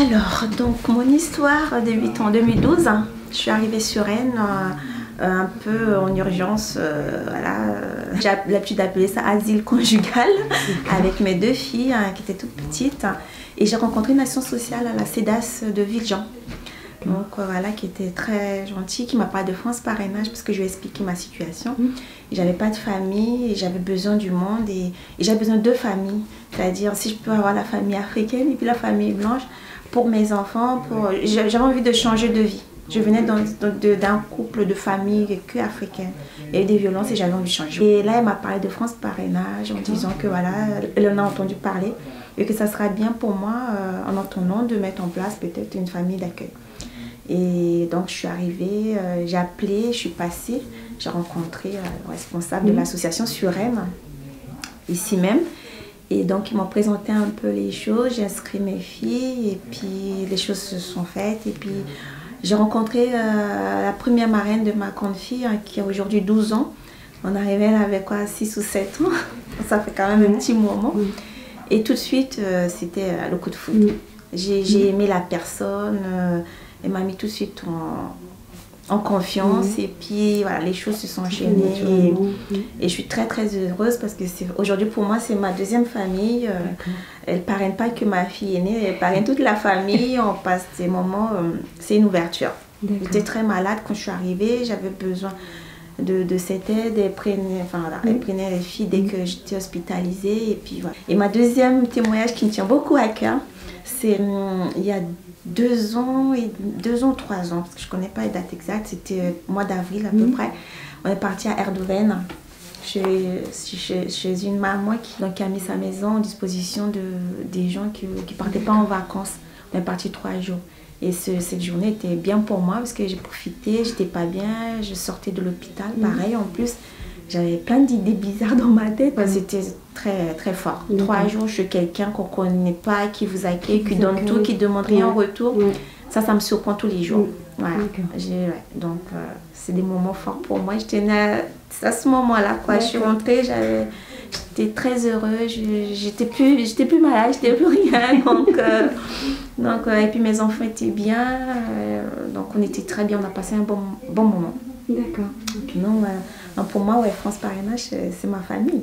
Alors, donc mon histoire débute en 2012. Je suis arrivée sur Rennes un peu en urgence. Voilà. J'ai l'habitude d'appeler ça asile conjugal avec mes deux filles qui étaient toutes petites. Et j'ai rencontré une action sociale à la CEDAS de Villejean. Donc voilà, qui était très gentille, qui m'a parlé de France Parrainage parce que je lui ai expliqué ma situation. J'avais pas de famille et j'avais besoin du monde et j'avais besoin de familles. C'est-à-dire si je peux avoir la famille africaine et puis la famille blanche pour mes enfants. J'avais envie de changer de vie. Je venais d'un couple de famille que africaine. Il y a eu des violences et j'avais envie de changer. Et là, elle m'a parlé de France Parrainage en disant que voilà, elle en a entendu parler et que ça sera bien pour moi, en entendant, de mettre en place peut-être une famille d'accueil. Et donc je suis arrivée, j'ai appelé, je suis passée, j'ai rencontré le responsable de l'association sur Rennes, ici même. Et donc ils m'ont présenté un peu les choses, j'ai inscrit mes filles et puis les choses se sont faites. Et puis j'ai rencontré la première marraine de ma grande fille qui a aujourd'hui 12 ans. On arrivait, elle avait quoi, 6 ou 7 ans, ça fait quand même un petit moment. Et tout de suite, c'était le coup de foudre. J'ai aimé la personne. Elle m'a mis tout de suite en confiance et puis voilà, les choses se sont enchaînées et je suis très très heureuse parce que aujourd'hui pour moi c'est ma deuxième famille. Elle parraine pas que ma fille aînée, elle parraine toute la famille. On passe des moments, c'est une ouverture. J'étais très malade quand je suis arrivée, j'avais besoin de cette aide. Elle prenait les filles dès que j'étais hospitalisée et puis voilà. Et ma deuxième témoignage qui me tient beaucoup à cœur, c'est il y a 2 ans ou 3 ans, parce que je ne connais pas les dates exactes, c'était au mois d'avril à peu près. On est parti à Eindhoven chez une maman qui a mis sa maison en disposition des gens qui ne partaient pas en vacances. On est parti 3 jours. Et cette journée était bien pour moi parce que j'ai profité, j'étais pas bien, je sortais de l'hôpital, pareil en plus. J'avais plein d'idées bizarres dans ma tête. C'était très, très fort. 3 jours chez quelqu'un qu'on ne connaît pas, qui vous accueille, qui donne tout, qui ne demande rien en retour. Ça me surprend tous les jours. Donc, c'est des moments forts pour moi. J'étais à ce moment-là. Je suis rentrée, j'étais très heureuse. J'étais plus malade, j'étais plus rien. Et puis mes enfants étaient bien. Donc, on était très bien. On a passé un bon moment. D'accord. Donc, pour moi, France Parrainage, c'est ma famille.